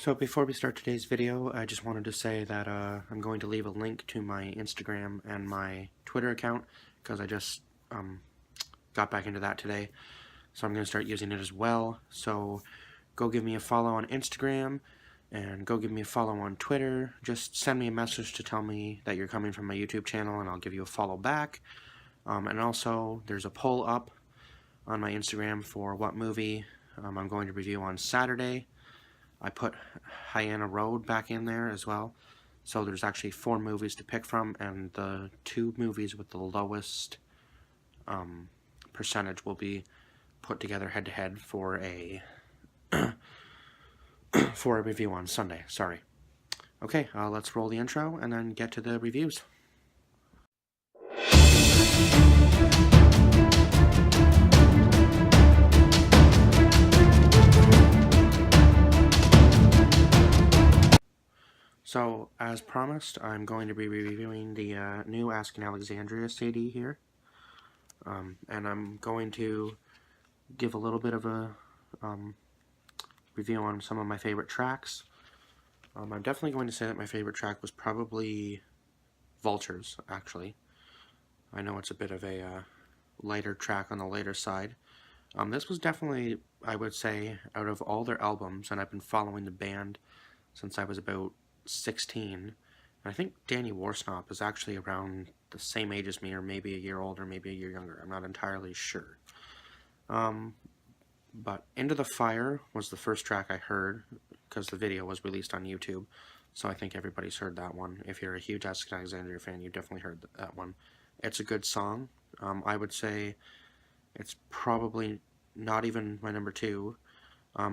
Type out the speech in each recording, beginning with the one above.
So before we start today's video, I just wanted to say that I'm going to leave a link to my Instagram and my Twitter account because I just got back into that today. So I'm going to start using it as well. So go give me a follow on Instagram and go give me a follow on Twitter. Just send me a message to tell me that you're coming from my YouTube channel and I'll give you a follow back. And also there's a poll up on my Instagram for what movie I'm going to review on Saturday. I put Hyena Road back in there as well. So there's actually 4 movies to pick from, and the 2 movies with the lowest percentage will be put together head-to-head for a for a review on Sunday. Sorry. Okay, let's roll the intro and then get to the reviews. So, as promised, I'm going to be reviewing the new Alexandria CD here. And I'm going to give a little bit of a review on some of my favorite tracks. I'm definitely going to say that my favorite track was probably Vultures, actually. I know it's a bit of a lighter track on the later side. This was definitely, I would say, out of all their albums, and I've been following the band since I was about 16, and I think Danny Worsnop is actually around the same age as me, or maybe a year older, maybe a year younger. I'm not entirely sure. But Into the Fire was the first track I heard, because the video was released on YouTube, so I think everybody's heard that one. If you're a huge Alexandria fan, you definitely heard that one. It's a good song. I would say it's probably not even my number 2.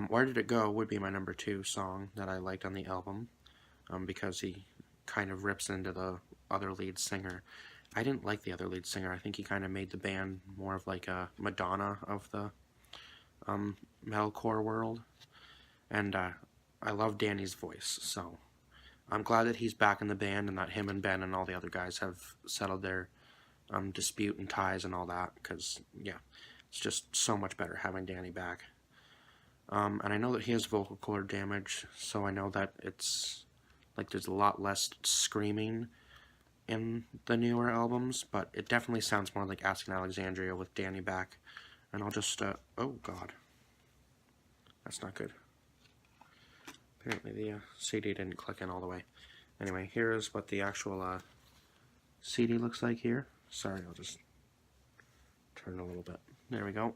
Where Did It Go would be my number 2 song that I liked on the album. Because he kind of rips into the other lead singer. I didn't like the other lead singer. I think he kind of made the band more of like a Madonna of the metalcore world. And I love Danny's voice, so I'm glad that he's back in the band and that him and Ben and all the other guys have settled their dispute and ties and all that, because, yeah, it's just so much better having Danny back. And I know that he has vocal cord damage, so I know that it's like there's a lot less screaming in the newer albums, but it definitely sounds more like Asking Alexandria with Danny back. And I'll just, oh god. That's not good. Apparently the CD didn't click in all the way. Anyway, here is what the actual CD looks like here. Sorry, I'll just turn it a little bit. There we go.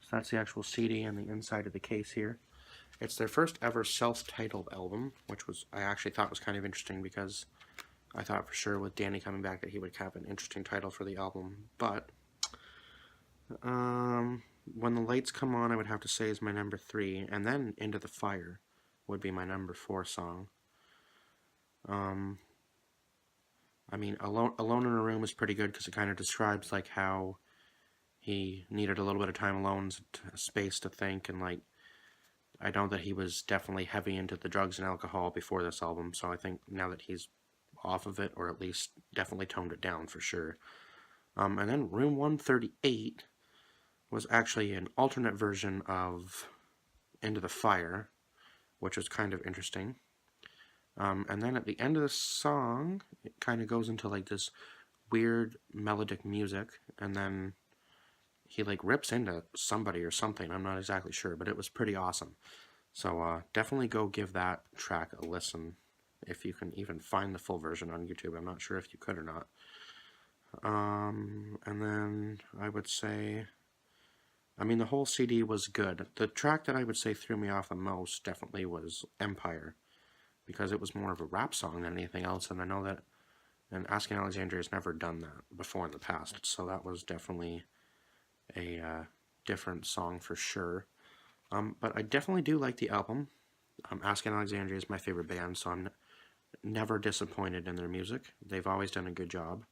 So that's the actual CD and the inside of the case here. It's their first ever self-titled album, which I actually thought was kind of interesting because I thought for sure with Danny coming back that he would have an interesting title for the album. But When the Lights Come On, I would have to say is my number 3, and then Into the Fire would be my number 4 song. I mean, Alone in a Room is pretty good because it kind of describes like how he needed a little bit of time alone, space to think, and like I know that he was definitely heavy into the drugs and alcohol before this album, so I think now that he's off of it, or at least definitely toned it down for sure. And then Room 138 was actually an alternate version of Into the Fire, which was kind of interesting. And then at the end of the song, it kind of goes into like this weird melodic music, and then he like rips into somebody or something. I'm not exactly sure, but it was pretty awesome. So definitely go give that track a listen if you can even find the full version on YouTube. I'm not sure if you could or not. And then I would say, I mean, the whole CD was good. The track that I would say threw me off the most definitely was Empire, because it was more of a rap song than anything else, and I know that and Asking Alexandria has never done that before in the past, so that was definitely a different song for sure. But I definitely do like the album. Asking Alexandria is my favorite band, so I'm never disappointed in their music. They've always done a good job,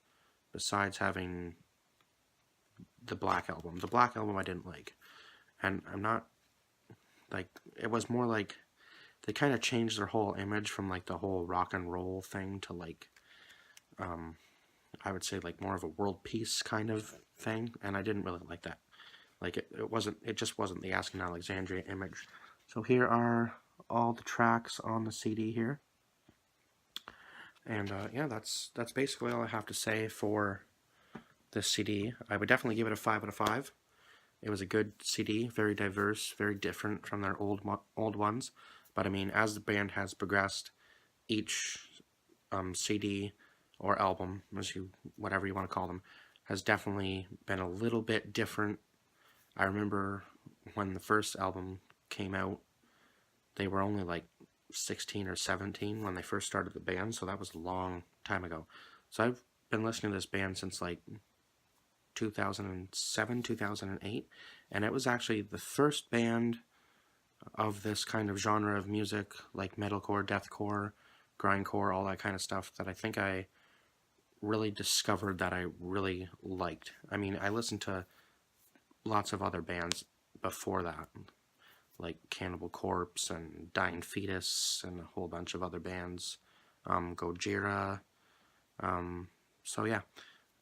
besides having the Black Album. The Black Album I didn't like, and I'm not, like, it was more like they kind of changed their whole image from like the whole rock and roll thing to like, I would say like more of a world peace kind of thing, and I didn't really like that. Like it just wasn't the Asking Alexandria image. So here are all the tracks on the CD here. And yeah, that's basically all I have to say for this CD. I would definitely give it a 5 out of 5. It was a good CD, very diverse, very different from their old ones. But I mean, as the band has progressed, each CD or album, whatever you want to call them, has definitely been a little bit different. I remember when the first album came out, they were only like 16 or 17 when they first started the band, so that was a long time ago. So I've been listening to this band since like 2007, 2008, and it was actually the first band of this kind of genre of music, like metalcore, deathcore, grindcore, all that kind of stuff, that I think I really discovered that I really liked. I mean, I listened to lots of other bands before that, like Cannibal Corpse and Dying Fetus and a whole bunch of other bands, Gojira. So yeah,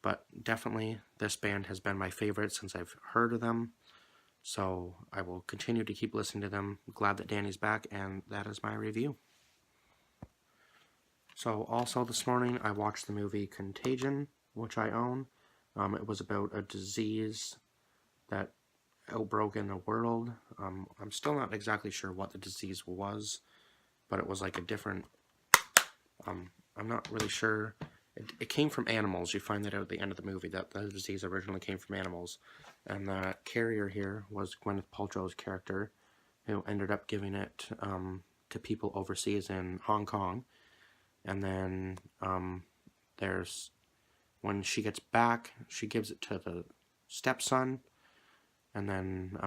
but definitely this band has been my favorite since I've heard of them. So I will continue to keep listening to them. Glad that Danny's back, and that is my review. So also this morning I watched the movie Contagion, which I own. It was about a disease that outbroke in the world. I'm still not exactly sure what the disease was, but it was like a different, I'm not really sure. It came from animals. You find that out at the end of the movie, that the disease originally came from animals. And the carrier here was Gwyneth Paltrow's character, who ended up giving it to people overseas in Hong Kong. And then there's, when she gets back, she gives it to the stepson. And then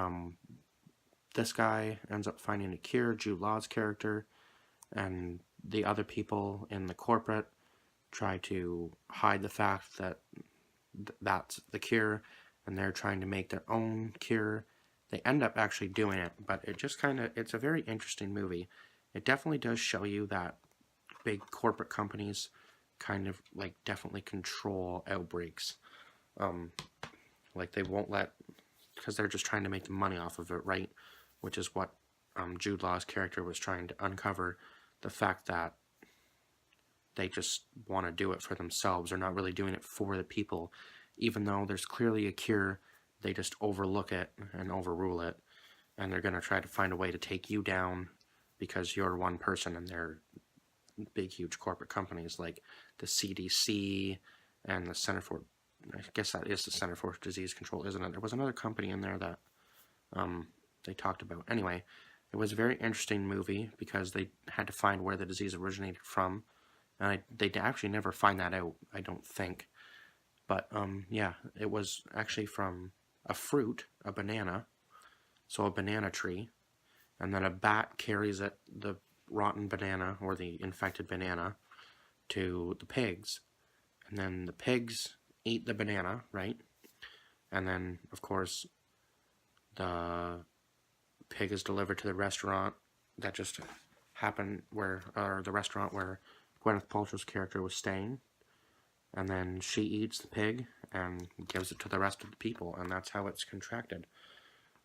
this guy ends up finding a cure, Jude Law's character. And the other people in the corporate try to hide the fact that that's the cure, and they're trying to make their own cure. They end up actually doing it, but it just kind of, it's a very interesting movie. It definitely does show you that big corporate companies kind of like definitely control outbreaks. Like they won't let, because they're just trying to make the money off of it, right? Which is what Jude Law's character was trying to uncover, the fact that they just want to do it for themselves. They're not really doing it for the people. Even though there's clearly a cure, they just overlook it and overrule it. And they're going to try to find a way to take you down because you're one person, and they're big, huge corporate companies like the CDC and the Center for, I guess that is the Center for Disease Control, isn't it? There was another company in there that they talked about. Anyway, it was a very interesting movie because they had to find where the disease originated from. And they actually never find that out, I don't think. But, yeah, it was actually from a fruit, a banana, so a banana tree, and then a bat carries it, the rotten banana, or the infected banana, to the pigs. And then the pigs eat the banana, right? And then, of course, the pig is delivered to the restaurant that just happened where, or the restaurant where Gwyneth Paltrow's character was staying, and then she eats the pig and gives it to the rest of the people, and that's how it's contracted,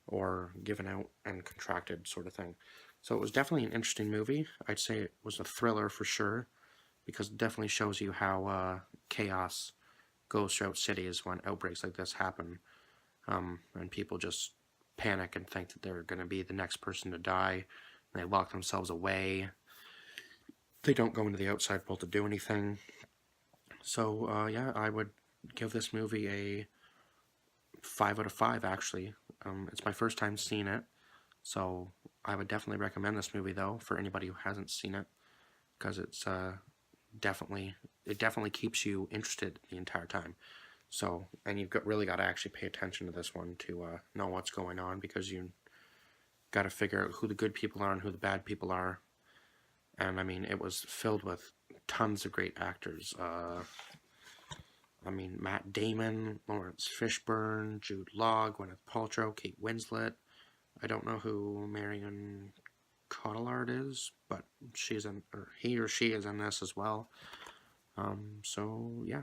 or given out and contracted, sort of thing. So it was definitely an interesting movie. I'd say it was a thriller for sure, because it definitely shows you how chaos goes throughout cities when outbreaks like this happen, and people just panic and think that they're going to be the next person to die, and they lock themselves away. They don't go into the outside world to do anything. So, yeah, I would give this movie a 5 out of 5, actually. It's my first time seeing it, so I would definitely recommend this movie, though, for anybody who hasn't seen it, because it's definitely keeps you interested the entire time. So, and you've really got to actually pay attention to this one to know what's going on, because you got to figure out who the good people are and who the bad people are. And I mean, it was filled with tons of great actors. I mean, Matt Damon, Lawrence Fishburne, Jude Law, Gwyneth Paltrow, Kate Winslet. I don't know who Marion Cotillard is, but she's in, or he or she is in this as well. So yeah,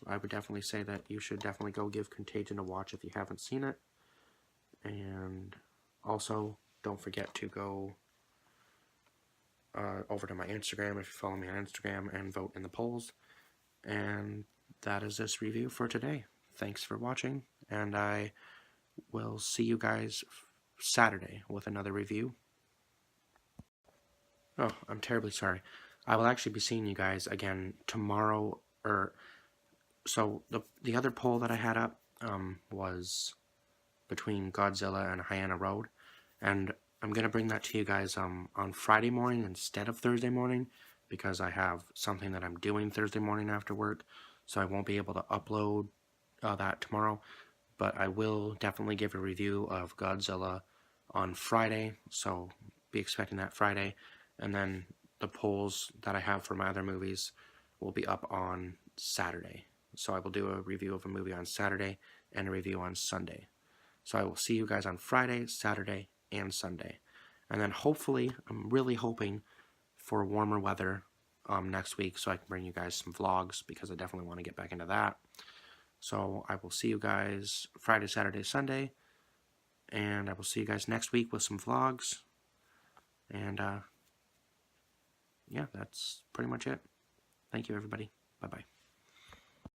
I would definitely say that you should definitely go give Contagion a watch if you haven't seen it. And also, don't forget to go over to my Instagram if you follow me on Instagram and vote in the polls. And that is this review for today. Thanks for watching, and I will see you guys Saturday with another review. Oh, I'm terribly sorry. I will actually be seeing you guys again tomorrow. So the other poll that I had up was between Godzilla and Hyanna Road, and I'm gonna bring that to you guys on Friday morning instead of Thursday morning, because I have something that I'm doing Thursday morning after work, so I won't be able to upload that tomorrow. But I will definitely give a review of Godzilla on Friday, so be expecting that Friday. And then the polls that I have for my other movies will be up on Saturday. So I will do a review of a movie on Saturday and a review on Sunday. So I will see you guys on Friday, Saturday, and Sunday. And then hopefully, I'm really hoping for warmer weather next week so I can bring you guys some vlogs, because I definitely want to get back into that. So I will see you guys Friday, Saturday, Sunday, and I will see you guys next week with some vlogs. And yeah, that's pretty much it. Thank you, everybody. Bye-bye.